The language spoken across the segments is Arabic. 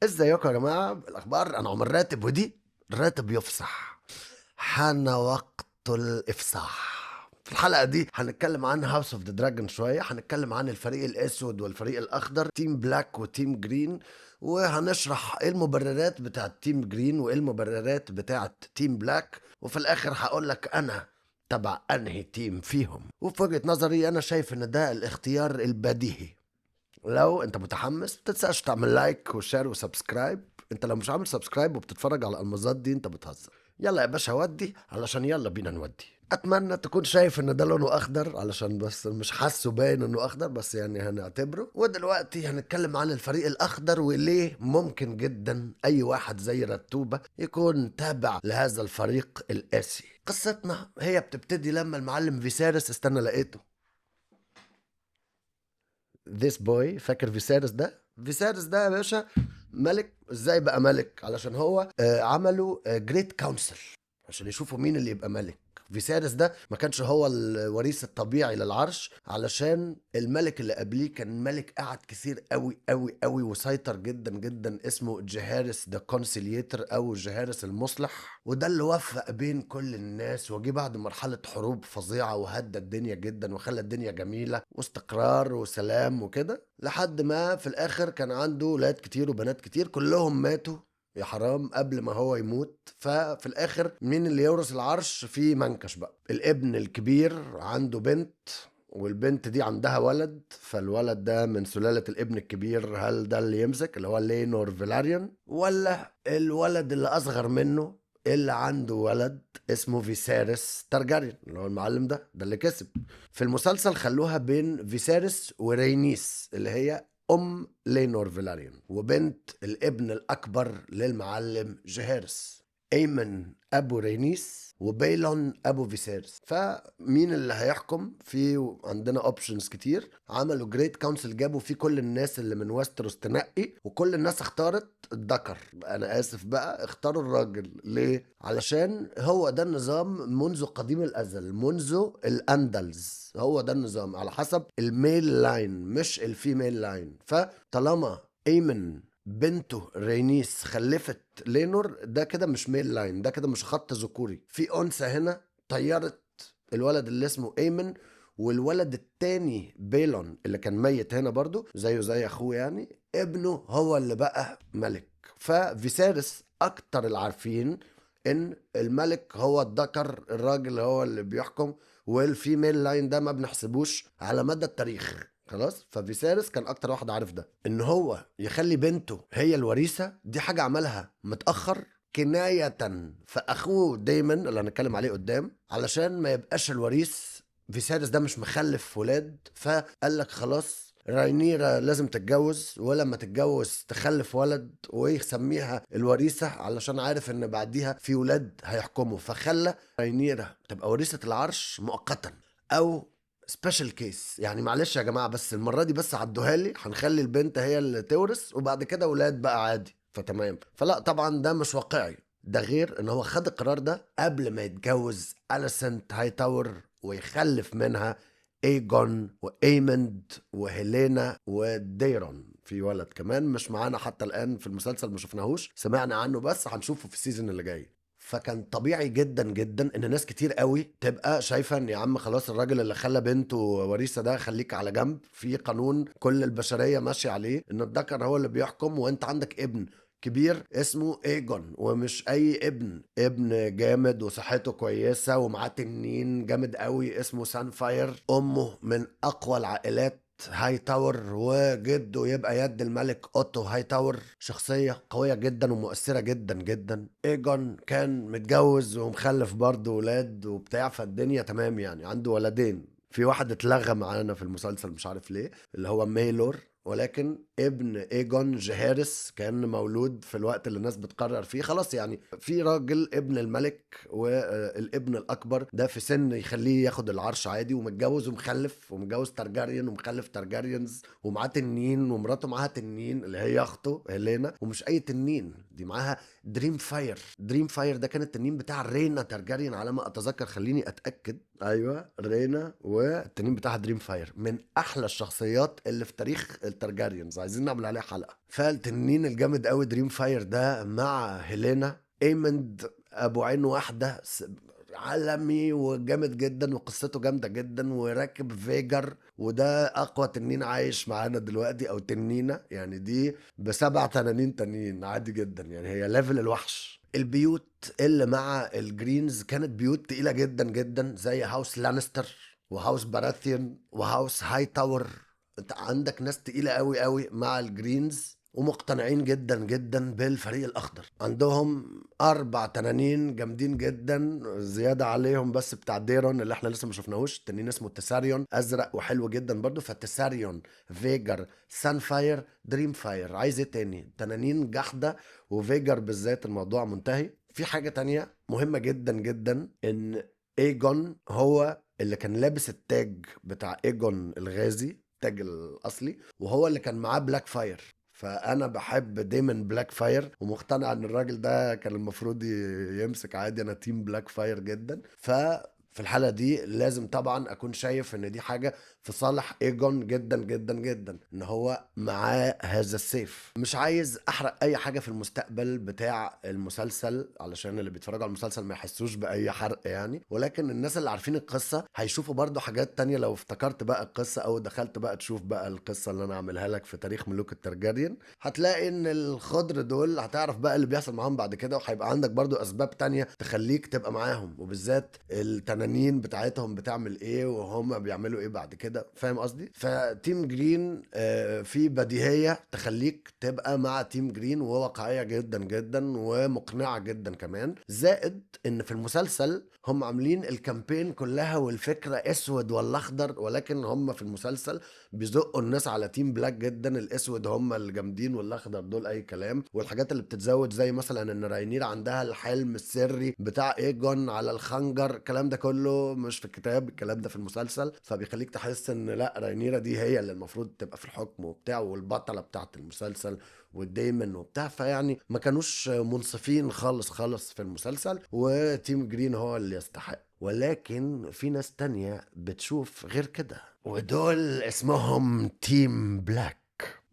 ازيكم يا جماعة؟ الأخبار، أنا عمر راتب، ودي راتب يفصح. حان وقت الإفصاح. في الحلقة دي هنتكلم عن هاوس اوف ذا دراجون شوية، هنتكلم عن الفريق الأسود والفريق الأخضر، تيم بلاك وتيم جرين، وهنشرح ايه المبررات بتاعت تيم جرين وايه المبررات بتاعت تيم بلاك، وفي الآخر هقولك أنا تبع أنهي تيم فيهم. وفي وجهة نظري أنا شايف إن ده الاختيار البديهي. لو انت متحمس متنساش تعمل لايك وشير وسبسكرايب. انت لو مش عامل سبسكرايب وبتتفرج على المظات دي انت بتهزر. يلا يا باشا ودي، علشان يلا بينا نودي. اتمنى تكون شايف ان ده لونه اخضر، علشان بس مش حاسه باين انه اخضر، بس يعني هنعتبره. ودلوقتي هنتكلم عن الفريق الاخضر وليه ممكن جدا اي واحد زي رتوبة يكون تابع لهذا الفريق القاسي. قصتنا هي بتبتدي لما المعلم فيسيرس، استنى لقيته، this boy، فاكر فيسيرس ده؟ فيسيرس ده يا باشا ملك. ازاي بقى ملك؟ علشان هو عملوا جريت كونسل عشان يشوفوا مين اللي يبقى ملك. فيسيرس ده ما كانش هو الوريث الطبيعي للعرش، علشان الملك اللي قبليه كان ملك قعد كتير قوي قوي قوي وسيطر جدا جدا، اسمه جهارس ذا كونسيليتر او جهارس المصلح، وده اللي وفق بين كل الناس وجي بعد مرحلة حروب فظيعة وهدى الدنيا جدا وخلى الدنيا جميلة واستقرار وسلام وكده، لحد ما في الاخر كان عنده ولاد كتير وبنات كتير كلهم ماتوا يا حرام قبل ما هو يموت. ففي الاخر مين اللي يورث العرش؟ في منكش بقى. الابن الكبير عنده بنت، والبنت دي عندها ولد، فالولد ده من سلالة الابن الكبير. هل ده اللي يمسك اللي هو لينور فيلاريون، ولا الولد اللي اصغر منه اللي عنده ولد اسمه فيسيرس تارجاريان اللي هو المعلم ده اللي كسب؟ في المسلسل خلوها بين فيسيرس ورينيس اللي هي لينور فيلاريون وبنت الابن الأكبر للمعلم جهيرس، أيمن أبو رينيس وبيلون أبو فيسيرس. فمين اللي هيحكم؟ في عندنا اوبشنز كتير. عملوا جريت كونسل، جابوا فيه كل الناس اللي من ويستروس تنقي، وكل الناس اختارت الذكر. انا اسف بقى، اختاروا الراجل ليه؟ علشان هو ده النظام منذ قديم الازل، منذ الاندلز. هو ده النظام على حسب الميل لاين مش الفيميل لاين. فطالما ايمن بنته رينيس خلفت لينور، ده كده مش ميل لاين، ده كده مش خط ذكوري. في انثى هنا طيرت الولد اللي اسمه ايمن، والولد التاني بيلون اللي كان ميت هنا برضو زيه زي اخوه، يعني ابنه هو اللي بقى ملك. ففيسيرس اكتر العارفين ان الملك هو الذكر، الراجل هو اللي بيحكم، والفيميل لاين ده ما بنحسبوش على مدى التاريخ خلاص. ففيسيرس كان اكتر واحد عارف ده، ان هو يخلي بنته هي الوريثة. دي حاجة عملها متأخر كناية فأخوه دايما اللي هنتكلم عليه قدام، علشان ما يبقاش الوريث. فيسيرس ده مش مخلف ولاد، فقال لك خلاص راينيرا لازم تتجوز، ولما تتجوز تخلف ولد ويسميها الوريثة، علشان عارف ان بعديها في ولاد هيحكموا. فخلى راينيرا تبقى وريثة العرش مؤقتا، او سبيشال كيس. يعني معلش يا جماعة، بس المرة دي بس عدوها لي، هنخلي البنت هي اللي تورث وبعد كده ولاد بقى عادي. فتمام. فلا طبعا ده مش واقعي. ده غير ان هو خد القرار ده قبل ما يتجوز أليسنت هايتاور ويخلف منها ايجون وايمند وهيلينا وديرون. في ولد كمان مش معانا حتى الان في المسلسل، ما شفناهوش، سمعنا عنه بس، هنشوفه في السيزون اللي جاي. فكان طبيعي جدا جدا ان ناس كتير قوي تبقى شايفه ان يا عم خلاص الراجل اللي خلى بنته وريثه ده خليك على جنب. في قانون كل البشريه ماشيه عليه ان الذكر هو اللي بيحكم، وانت عندك ابن كبير اسمه ايجون، ومش اي ابن، ابن جامد وصحته كويسه ومعاه تنين جامد قوي اسمه سانفاير، امه من اقوى العائلات هاي تاور، وجده يبقى يد الملك اوتو هاي تاور، شخصية قوية جدا ومؤثرة جدا جدا. ايجون كان متجوز ومخلف برضه ولاد وبتاع، فالدنيا تمام يعني، عنده ولدين. في واحد اتلغى معانا في المسلسل مش عارف ليه، اللي هو ميلور، ولكن ابن ايجون جهارس كان مولود في الوقت اللي الناس بتقرر فيه خلاص. يعني في راجل ابن الملك والابن الاكبر ده في سن يخليه ياخد العرش عادي، ومتجوز ومخلف، ومتجوز تارجاريان ومخلف تارجاريانز، ومعاه تنين، ومراته معاها تنين اللي هي اخته هيلينا، ومش اي تنين دي، معاها دريم فاير. دريم فاير ده كان التنين بتاع رينا تارجاريان على ما اتذكر، خليني اتاكد. ايوه رينا، والتنين بتاعها دريم فاير، من احلى الشخصيات اللي في تاريخ الترجاريانز، عايزين نعمل عليها حلقه. فالتنين الجامد قوي دريم فاير ده مع هيلينا ايمند ابو عين واحده، عالمي وجامد جدا، وقصته جامده جدا، وراكب فيجر، وده اقوى تنين عايش معانا دلوقتي، او تنينه يعني، دي بسبع تنانين تانيين عادي جدا يعني، هي ليفل الوحش. البيوت اللي مع الجرينز كانت بيوت تقيلة جدا جدا، زي هاوس لانستر وهاوس باراثيون وهاوس هاي تاور. انت عندك ناس تقيلة قوي قوي مع الجرينز، ومقتنعين جدا جدا بالفريق الاخضر. عندهم 4 تنانين جامدين جدا زيادة عليهم، بس بتاع ديرون اللي احنا لسه ما شفناهوش، التنين اسمه تساريون، ازرق وحلو جدا برضو. فتساريون، فيجر، سانفاير، دريم فاير، عايز ايه تاني؟ تنانين جحدة. وفيجر بالذات الموضوع منتهي. في حاجة تانية مهمة جدا جدا، ان ايجون هو اللي كان لابس التاج بتاع ايجون الغازي، التاج الاصلي، وهو اللي كان معاه بلاك فاير. فانا بحب دايما بلاك فاير، ومقتنع ان الراجل ده كان المفروض يمسك عادي. انا تيم بلاك فاير جدا. في الحالة دي لازم طبعا اكون شايف ان دي حاجة في صالح ايجون جدا جدا جدا، ان هو معاه هذا السيف. مش عايز احرق اي حاجة في المستقبل بتاع المسلسل، علشان اللي بيتفرجوا على المسلسل ما يحسوش باي حرق يعني، ولكن الناس اللي عارفين القصة هيشوفوا برضو حاجات تانية لو افتكرت بقى القصة، او دخلت بقى تشوف بقى القصة اللي انا عاملها لك في تاريخ ملوك الترجريان، هتلاقي ان الخضر دول هتعرف بقى اللي بيحصل معاهم بعد كده، وهيبقى عندك برضو اسباب تانية تخليك تبقى معاهم، وبالذات التنانين بتاعتهم بتعمل ايه وهم بيعملوا ايه بعد كده، فاهم قصدي؟ فتيم جرين في بديهية تخليك تبقى مع تيم جرين، وواقعية جدا جدا ومقنعة جدا كمان. زائد ان في المسلسل هم عاملين الكامبين كلها والفكرة اسود ولا اخضر، ولكن هم في المسلسل بيزقوا الناس على تيم بلاك جدا. الاسود هم الجامدين، والاخضر دول اي كلام. والحاجات اللي بتتزود زي مثلا ان راينير عندها الحلم السري بتاع ايجون على الخنجر، الكلام ده كله مش في الكتاب، الكلام ده في المسلسل، فبيخليك تحس ان لا، راينيرا دي هي اللي المفروض تبقى في الحكم وبتاع، والبطلة بتاعت المسلسل والدايمن وبتاع. فيعني ما كانوش منصفين خالص خالص في المسلسل، وتيم جرين هو اللي يستحق. ولكن في ناس تانية بتشوف غير كده، ودول اسمهم تيم بلاك.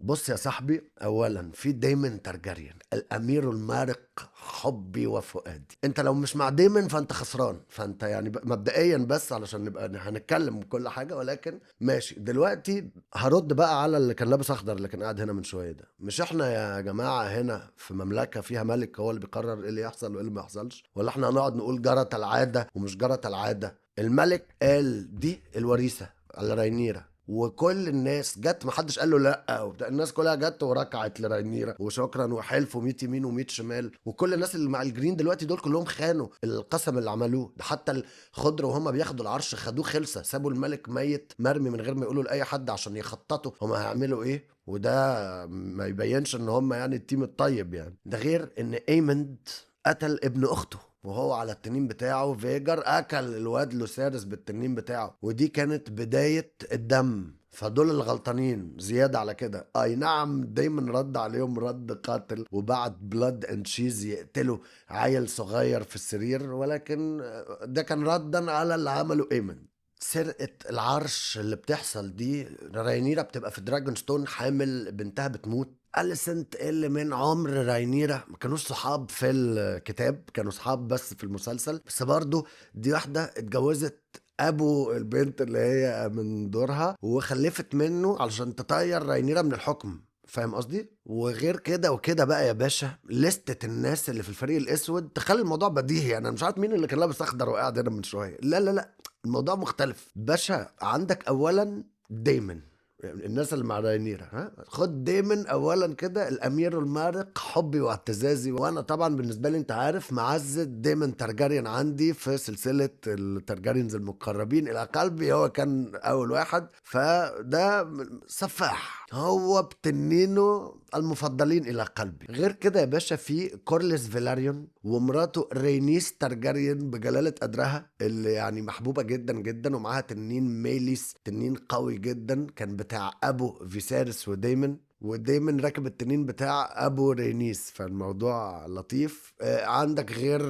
بص يا صاحبي، اولا في دايمن تارجاريان، الامير المارق حبي وفؤادي. انت لو مش مع دايمن فانت خسران. فانت يعني مبدئيا، بس علشان نبقى هنتكلم كل حاجه، ولكن ماشي. دلوقتي هرد بقى على اللي كان لابس اخضر اللي كان قاعد هنا من شويه ده. مش احنا يا جماعه هنا في مملكه فيها ملك هو اللي بيقرر ايه اللي يحصل وايه اللي ما يحصلش؟ ولا احنا هنقعد نقول جرت العاده ومش جرت العاده؟ الملك قال دي الوريثه على راينيرا، وكل الناس جت، محدش قال له لا وبتاع، الناس كلها جت وركعت لراينيرا وشكرا وحلفوا 100 يمين و100 شمال. وكل الناس اللي مع الجرين دلوقتي دول كلهم خانوا القسم اللي عملوه ده. حتى الخضر وهم بياخدوا العرش خدوه خلصه، سابوا الملك ميت مرمي من غير ما يقولوا لاي حد عشان يخططوا هم هيعملوا ايه. وده ما يبينش ان هم يعني التيم الطيب يعني. ده غير ان ايمند قتل ابن اخته، وهو على التنين بتاعه فيجر اكل الواد لوسارس بالتنين بتاعه، ودي كانت بداية الدم. فدول الغلطانين زيادة على كده. اي نعم، دايما رد عليهم رد قاتل، وبعد بلاد اند شيز يقتلوا عيل صغير في السرير، ولكن ده كان ردا على اللي عمله ايمن. سرقة العرش اللي بتحصل دي، راينيرا بتبقى في دراجون ستون حامل، بنتها بتموت. أليسنت اللي من عمر راينيرا ما كانوش صحاب في الكتاب، كانوا صحاب بس في المسلسل. بس برضو دي واحدة اتجوزت ابو البنت اللي هي من دورها، وخلفت منه علشان تطير راينيرا من الحكم، فاهم قصدي؟ وغير كده وكده بقى يا باشا، لستة الناس اللي في الفريق الاسود تخلي الموضوع بديهي. انا مش عارف مين اللي كان لابس اخضر وقاعد هنا من شويه. لا لا لا، الموضوع مختلف باشا. عندك اولا دايمن، يعني الناس اللي مع راينيرا، ها، خد دايمن اولا كده، الامير المارق حبي واعتزازي. وانا طبعا بالنسبه لي انت عارف معزه دايمن تارجاريان عندي في سلسله التارجاريانز المقربين الى قلبي، هو كان اول واحد. فده سفاح، هو بتنينه المفضلين الى قلبي. غير كده يا باشا في كورليس فيلاريون ومراته رينيس تارجاريان بجلاله قدرها، اللي يعني محبوبه جدا جدا، ومعاها تنين ميليس، تنين قوي جدا كان بتاع ابو فيسارس ودايمن. ودايما راكب التنين بتاع ابو رينيس، فالموضوع لطيف. عندك غير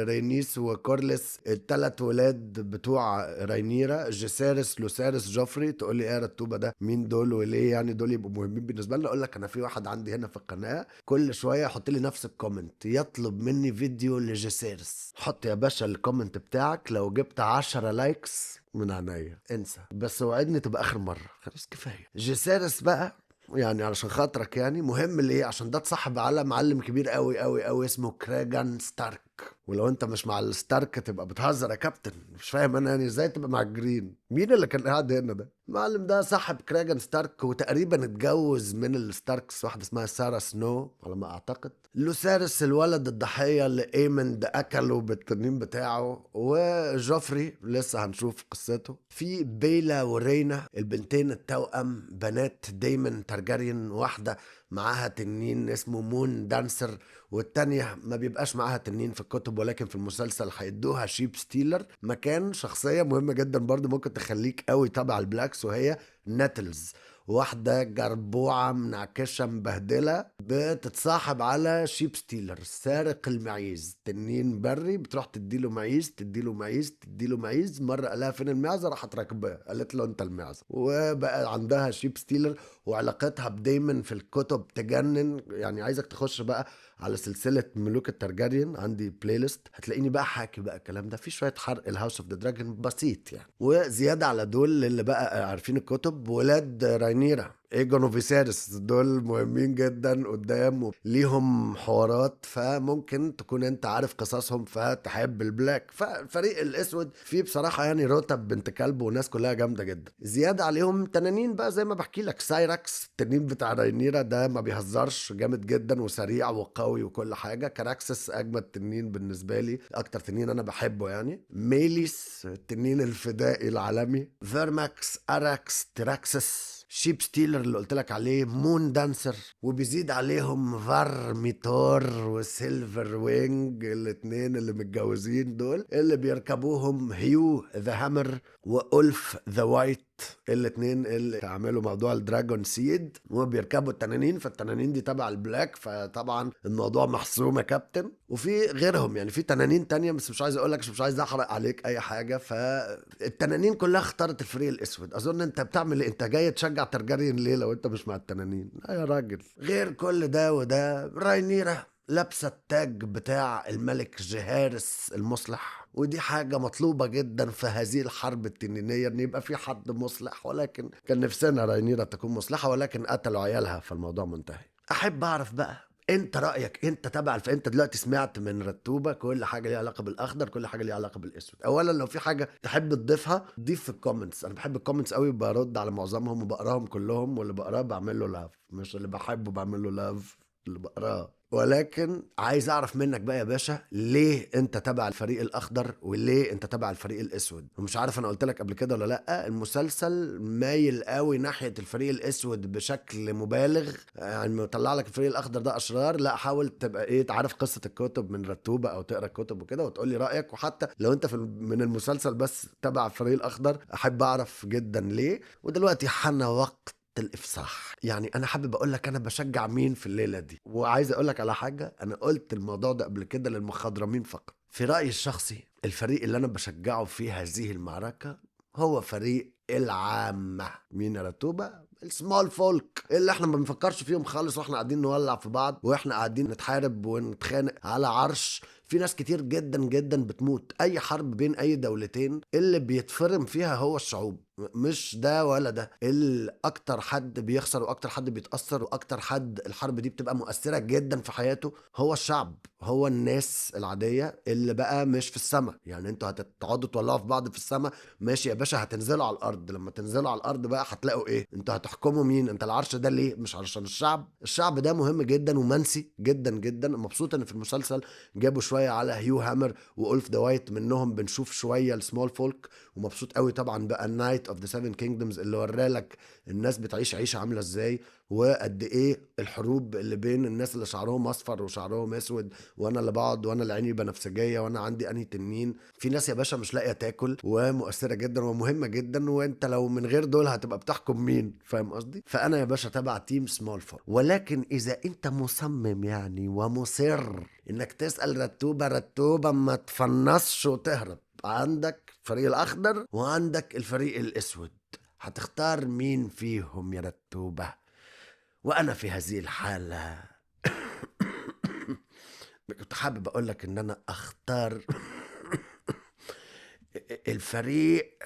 رينيس وكورلس الثلاث ولاد بتوع راينيرا، جيسيرس لوسيرس جوفري. تقول لي ايه يا رتوبه ده مين دول وليه يعني دول يبقوا مهمين بالنسبه لنا؟ اقول لك انا في واحد عندي هنا في القناه كل شويه يحط لي نفس الكومنت، يطلب مني فيديو لجيسيرس. حط يا باشا الكومنت بتاعك، لو جبت 10 لايكس من عينيا انسى، بس وعدني تبقى اخر مره. خلاص كفايه. جيسيرس بقى يعني علشان خاطرك يعني مهم ليه؟ عشان ده اتصاحب على معلم كبير قوي قوي قوي اسمه كراجان ستارك. ولو انت مش مع الستارك تبقى بتهزر يا كابتن. مش فاهم انا يعني ازاي تبقى مع الجرين. مين اللي كان قاعد هنا ده؟ المعلم ده صاحب كراجان ستارك، وتقريبا اتجوز من الستاركس واحده اسمها سارا سنو على ما اعتقد. لوسارس الولد الضحيه اللي ايمند اكله بالتنين بتاعه، وجوفري لسه هنشوف قصته. في بيلا ورينا البنتين التوأم بنات دايمن تارجاريان، واحده معاها تنين اسمه مون دانسر، والتانية ما بيبقاش معاها تنين في الكتب، ولكن في المسلسل هيدوها شيب ستيلر، مكان شخصية مهمة جدا برضو ممكن تخليك قوي تبع البلاكس، وهي ناتلز. واحدة جربوعة منعكشة مبهدلة بتتصاحب على شيب ستيلر سارق المعيز، تنين بري. بتروح تديله معيز تديله معيز تديله معيز. مرة قالها فين المعزة؟ راحت راكباه قالت له انت المعزة. وبقى عندها شيب ستيلر، وعلاقتها بدايما في الكتب تجنن. يعني عايزك تخش بقى على سلسلة ملوك الترجريان، عندي بلاي ليست هتلاقيني بقى حاكي بقى الكلام ده. في شوية حرق الهاوس اوف ذا دراجون بسيط يعني. وزيادة على دول اللي بقى عارفين الكتب، ولاد راينيرا ايجون وفيسيرس دول مهمين جدا قدام، ليهم حوارات، فممكن تكون انت عارف قصصهم فتحب البلاك. فالفريق الاسود فيه بصراحة يعني رتب بنت كلب وناس كلها جامدة جدا. زيادة عليهم تنانين بقى زي ما بحكي لك. سايراكس التنين بتاع راينيرا ده ما بيهزرش، جامد جدا وسريع وقوي وكل حاجة. كراكسس اجمد تنين بالنسبة لي، اكتر تنين انا بحبه يعني. ميليس التنين الفدائي العالمي. فيرماكس، اراكس، تراكسس، شيب ستيلر اللي قلت لك عليه، مون دانسر، وبيزيد عليهم فارميتور وسيلفر وينج الاتنين اللي متجوزين دول، اللي بيركبوهم هيو ذا هامر وألف ذا وايت، الاتنين اللي عملوا موضوع الدراجون سيد وبيركبوا التنانين. فالتنانين دي تبع البلاك، فطبعا الموضوع محسوم يا كابتن. وفي غيرهم يعني في تنانين تانية، بس مش عايز اقول لك، مش عايز احرق عليك اي حاجة. فالتنانين كلها اختارت الفريق الاسود. اظن انت بتعمل ايه؟ انت جاي تشجع ترجريان ليه لو انت مش مع التنانين؟ لا يا راجل. غير كل ده وده، راينيرا لابسة التاج بتاع الملك جهارس المصلح، ودي حاجة مطلوبة جدا في هذه الحرب التنينية، ان يبقى في حد مصلح. ولكن كان نفسنا راينيرا تكون مصلحة، ولكن قتلوا عيالها فالموضوع منتهي. احب اعرف بقى انت رايك، انت تبع فانت دلوقتي سمعت من رتوبه كل حاجه ليها علاقه بالاخضر، كل حاجه ليها علاقه بالاسود. اولا لو في حاجه تحب تضيفها ضيف في الكومنتس. انا بحب الكومنتس قوي، برد على معظمهم وبقراهم كلهم، واللي بقراه بعمل له لاف، مش اللي بحبه بعمل له لاف اللي بقراه. ولكن عايز اعرف منك بقى يا باشا، ليه انت تبع الفريق الاخضر وليه انت تبع الفريق الاسود؟ ومش عارف انا قلت لك قبل كده ولا لا، المسلسل مايل قوي ناحيه الفريق الاسود بشكل مبالغ. يعني مطلع لك الفريق الاخضر ده اشرار. لا، حاول تبقى ايه، تعرف قصه الكتب من رتوبه او تقرا الكتب وكده وتقول لي رايك. وحتى لو انت من المسلسل بس تبع الفريق الاخضر، احب اعرف جدا ليه. ودلوقتي حان وقت الافصاح. يعني انا حابب اقول لك انا بشجع مين في الليله دي. وعايز اقول لك على حاجه، انا قلت الموضوع ده قبل كده للمخضرمين فقط. في رايي الشخصي الفريق اللي انا بشجعه في هذه المعركه هو فريق العامه. مين يا رتوبه؟ السمول فولك اللي احنا ما بنفكرش فيهم خالص، واحنا قاعدين نولع في بعض، واحنا قاعدين نتحارب ونتخانق على عرش. في ناس كتير جدا جدا بتموت. اي حرب بين اي دولتين اللي بيتفرم فيها هو الشعوب، مش ده ولا ده. الاكتر حد بيخسر واكتر حد بيتاثر واكتر حد الحرب دي بتبقى مؤثره جدا في حياته هو الشعب، هو الناس العاديه اللي بقى مش في السماء. يعني انتوا هتقعدوا تولعوا في بعض في السماء، ماشي يا باشا، هتنزلوا على الارض. لما تنزلوا على الارض بقى هتلاقوا ايه؟ انتوا هتحكموا مين؟ انت العرش ده ليه؟ مش علشان الشعب ده مهم جدا ومنسي جدا جدا. مبسوط ان في المسلسل جابوا شويه على هيو هامر وأولف ذا وايت، منهم بنشوف شويه السمول فولك. ومبسوط قوي طبعا بقى النايت اوف ذا سيفن كينجدومز اللي ورالك الناس بتعيش عيشه عامله ازاي. وقد ايه الحروب اللي بين الناس اللي شعرهم اصفر وشعرهم اسود، وانا اللي بقعد وانا اللي عيني بنفسجيه وانا عندي انهي تنين. في ناس يا باشا مش لاقيه تاكل ومؤثره جدا ومهمه جدا، وانت لو من غير دول هتبقى بتحكم مين؟ فاهم قصدي؟ فانا يا باشا تبع تيم سمول فور. ولكن اذا انت مصمم يعني ومصر انك تسال رتوبه رتوبه ما تفنصش وتهرب، عندك الفريق الاخضر وعندك الفريق الاسود، هتختار مين فيهم يا رتوبة؟ وأنا في هذه الحالة كنت حابب أقولك إن أنا أختار الفريق